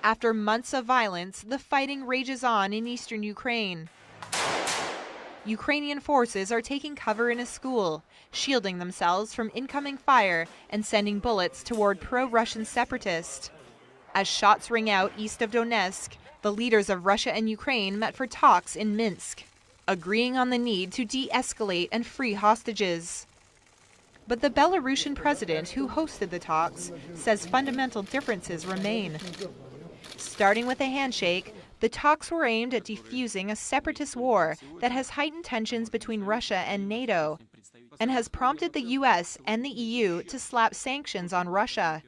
After months of violence, the fighting rages on in eastern Ukraine. Ukrainian forces are taking cover in a school, shielding themselves from incoming fire and sending bullets toward pro-Russian separatists. As shots ring out east of Donetsk, the leaders of Russia and Ukraine met for talks in Minsk, agreeing on the need to de-escalate and free hostages. But the Belarusian president who hosted the talks says fundamental differences remain. Starting with a handshake, the talks were aimed at defusing a separatist war that has heightened tensions between Russia and NATO and has prompted the U.S. and the EU to slap sanctions on Russia.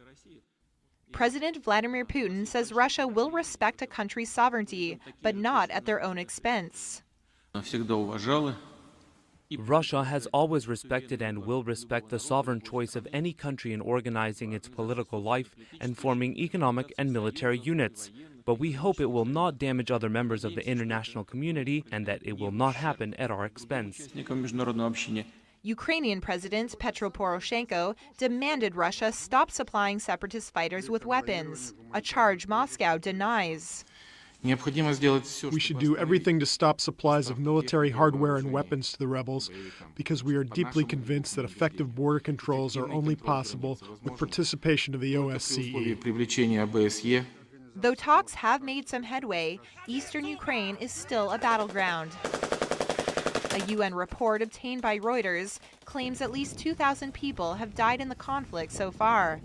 President Vladimir Putin says Russia will respect a country's sovereignty, but not at their own expense. Russia has always respected and will respect the sovereign choice of any country in organizing its political life and forming economic and military units. But we hope it will not damage other members of the international community and that it will not happen at our expense. Ukrainian President Petro Poroshenko demanded Russia stop supplying separatist fighters with weapons, a charge Moscow denies. We should do everything to stop supplies of military hardware and weapons to the rebels because we are deeply convinced that effective border controls are only possible with participation of the OSCE. Though talks have made some headway, eastern Ukraine is still a battleground. A UN report obtained by Reuters claims at least 2,000 people have died in the conflict so far.